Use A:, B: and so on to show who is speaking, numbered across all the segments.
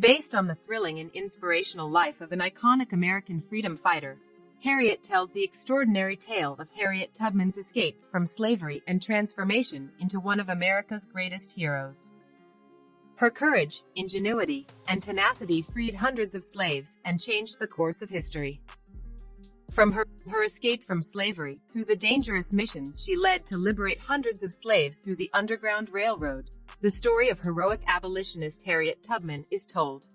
A: Based on the thrilling and inspirational life of an iconic American freedom fighter, Harriet tells the extraordinary tale of Harriet Tubman's escape from slavery and transformation into one of America's greatest heroes. Her courage, ingenuity, and tenacity freed hundreds of slaves and changed the course of history. From her escape from slavery through the dangerous missions she led to liberate hundreds of slaves through the Underground Railroad, the story of heroic abolitionist Harriet Tubman is told.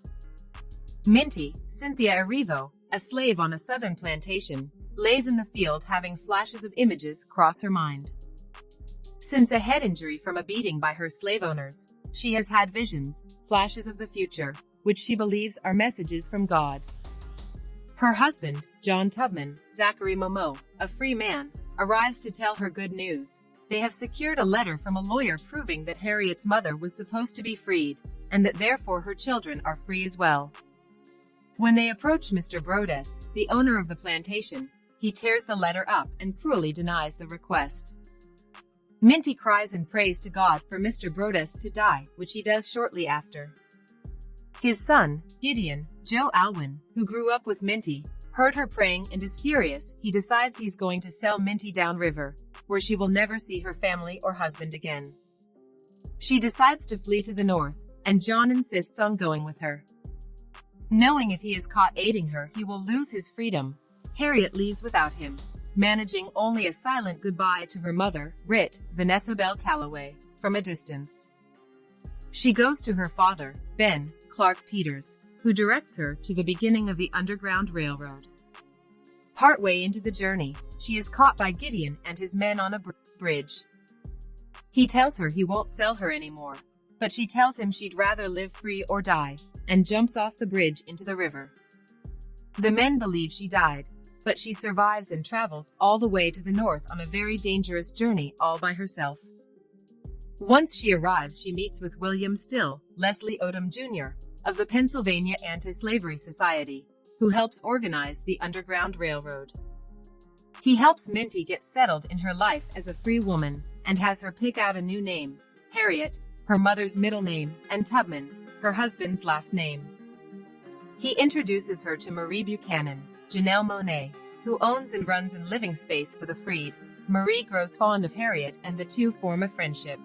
A: Minty, Cynthia Erivo, a slave on a southern plantation, lays in the field having flashes of images cross her mind. Since a head injury from a beating by her slave owners, she has had visions, flashes of the future, which she believes are messages from God. Her husband, John Tubman, Zachary Momo, a free man, arrives to tell her good news. They have secured a letter from a lawyer proving that Harriet's mother was supposed to be freed, and that therefore her children are free as well. When they approach Mr. Brodess, the owner of the plantation, he tears the letter up and cruelly denies the request. Minty cries and prays to God for Mr. Brodess to die, which he does shortly after. His son, Gideon, Joe Alwyn, who grew up with Minty, heard her praying and is furious. He decides he's going to sell Minty downriver, where she will never see her family or husband again. She decides to flee to the north, and John insists on going with her. Knowing if he is caught aiding her he will lose his freedom, Harriet leaves without him, managing only a silent goodbye to her mother, Rit, Vanessa Bell Calloway, from a distance. She goes to her father, Ben Clark Peters, who directs her to the beginning of the Underground Railroad. Partway into the journey, she is caught by Gideon and his men on a bridge. He tells her he won't sell her anymore, but she tells him she'd rather live free or die, and jumps off the bridge into the river. The men believe she died, but she survives and travels all the way to the north on a very dangerous journey all by herself. Once she arrives, she meets with William Still, Leslie Odom Jr., of the Pennsylvania Anti-Slavery Society, who helps organize the Underground Railroad. He helps Minty get settled in her life as a free woman, and has her pick out a new name, Harriet, her mother's middle name, and Tubman, her husband's last name. He introduces her to Marie Buchanan, Janelle Monáe, who owns and runs a living space for the freed. Marie grows fond of Harriet and the two form a friendship.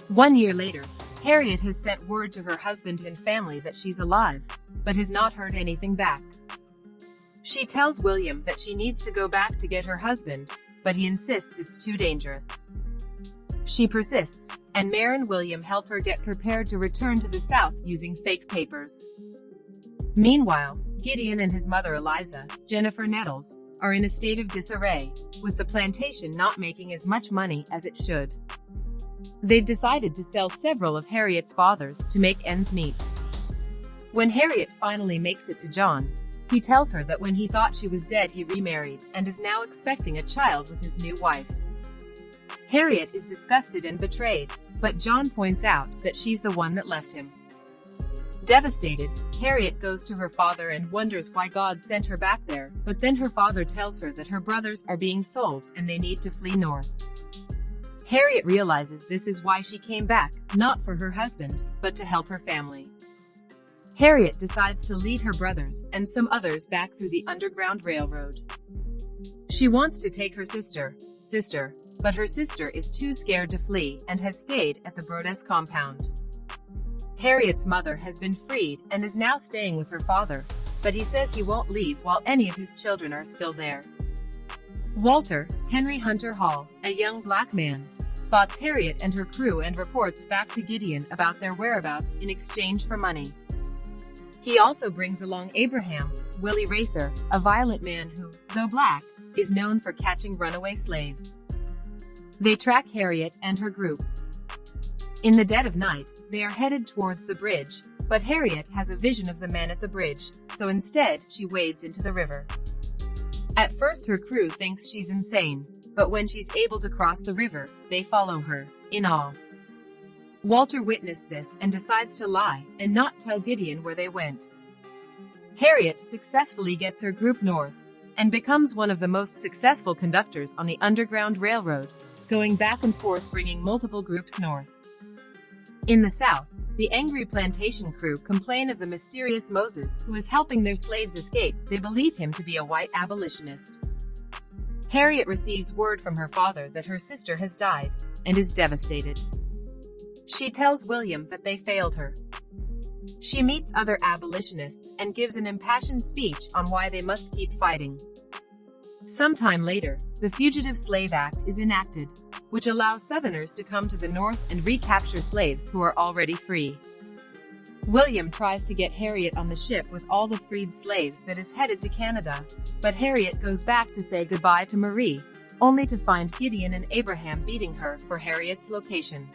A: 1 year later, Harriet has sent word to her husband and family that she's alive, but has not heard anything back. She tells William that she needs to go back to get her husband, but he insists it's too dangerous. She persists, and Mare and William help her get prepared to return to the South using fake papers. Meanwhile, Gideon and his mother Eliza, Jennifer Nettles, are in a state of disarray, with the plantation not making as much money as it should. They've decided to sell several of Harriet's fathers to make ends meet. When Harriet finally makes it to John, he tells her that when he thought she was dead he remarried, and is now expecting a child with his new wife. Harriet is disgusted and betrayed, but John points out that she's the one that left him. Devastated, Harriet goes to her father and wonders why God sent her back there, but then her father tells her that her brothers are being sold and they need to flee north. Harriet realizes this is why she came back, not for her husband, but to help her family. Harriet decides to lead her brothers and some others back through the Underground Railroad. She wants to take her sister, but her sister is too scared to flee and has stayed at the Brodess compound. Harriet's mother has been freed and is now staying with her father, but he says he won't leave while any of his children are still there. Walter, Henry Hunter Hall, a young black man, spots Harriet and her crew and reports back to Gideon about their whereabouts in exchange for money. He also brings along Abraham, Willie Racer, a violent man who, though black, is known for catching runaway slaves. They track Harriet and her group. In the dead of night, they are headed towards the bridge, but Harriet has a vision of the men at the bridge, so instead she wades into the river. At first her crew thinks she's insane, but when she's able to cross the river, they follow her, in awe. Walter witnessed this and decides to lie and not tell Gideon where they went. Harriet successfully gets her group north, and becomes one of the most successful conductors on the Underground Railroad, going back and forth bringing multiple groups north. In the South, the angry plantation crew complain of the mysterious Moses who is helping their slaves escape. They believe him to be a white abolitionist. Harriet receives word from her father that her sister has died, and is devastated. She tells William that they failed her. She meets other abolitionists and gives an impassioned speech on why they must keep fighting. Sometime later, the Fugitive Slave Act is enacted, which allows Southerners to come to the North and recapture slaves who are already free. William tries to get Harriet on the ship with all the freed slaves that is headed to Canada, but Harriet goes back to say goodbye to Marie, only to find Gideon and Abraham beating her for Harriet's location.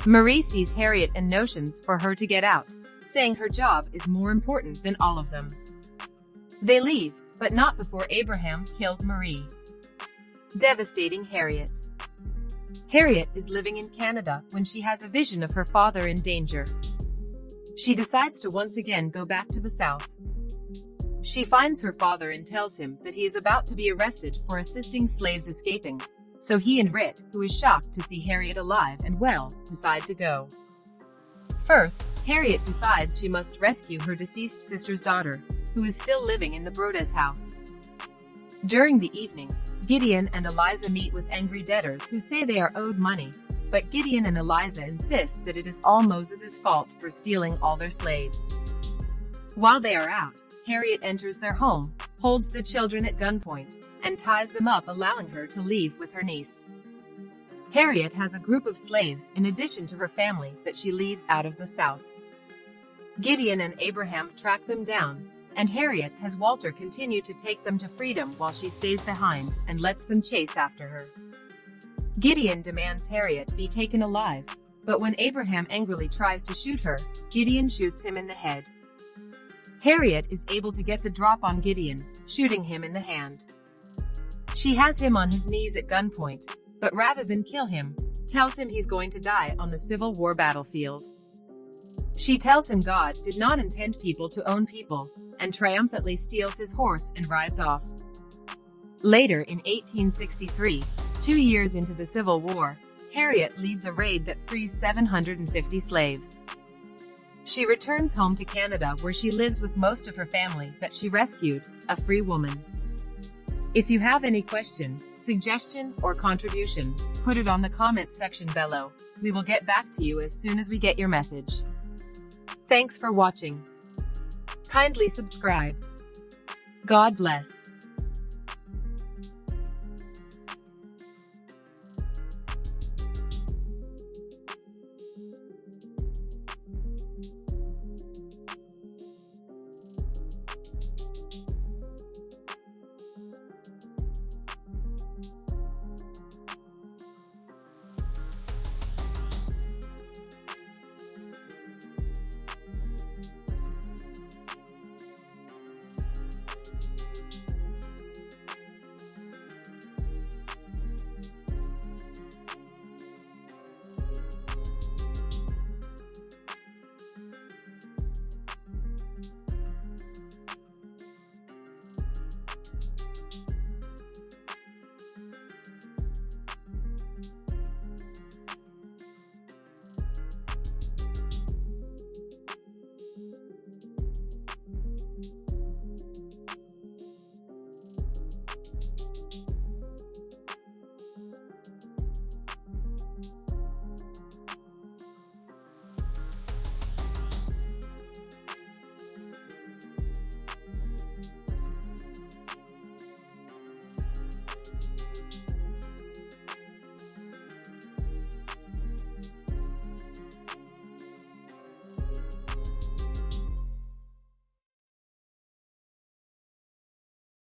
A: Marie sees Harriet and notions for her to get out, saying her job is more important than all of them. They leave, but not before Abraham kills Marie, devastating Harriet. Harriet is living in Canada when she has a vision of her father in danger. She decides to once again go back to the South. She finds her father and tells him that he is about to be arrested for assisting slaves escaping, so he and Rit, who is shocked to see Harriet alive and well, decide to go. First, Harriet decides she must rescue her deceased sister's daughter, who is still living in the Brodes house. During the evening, Gideon and Eliza meet with angry debtors who say they are owed money, but Gideon and Eliza insist that it is all Moses' fault for stealing all their slaves. While they are out, Harriet enters their home, holds the children at gunpoint, and ties them up, allowing her to leave with her niece. Harriet has a group of slaves in addition to her family that she leads out of the South. Gideon and Abraham track them down, and Harriet has Walter continue to take them to freedom while she stays behind and lets them chase after her. Gideon demands Harriet be taken alive, but when Abraham angrily tries to shoot her, Gideon shoots him in the head. Harriet is able to get the drop on Gideon, shooting him in the hand. She has him on his knees at gunpoint, but rather than kill him, tells him he's going to die on the Civil War battlefield. She tells him God did not intend people to own people, and triumphantly steals his horse and rides off. Later in 1863, 2 years into the Civil War, Harriet leads a raid that frees 750 slaves. She returns home to Canada where she lives with most of her family that she rescued, a free woman. If you have any question, suggestion, or contribution, put it on the comment section below. We will get back to you as soon as we get your message. Thanks for watching. Kindly subscribe. God bless.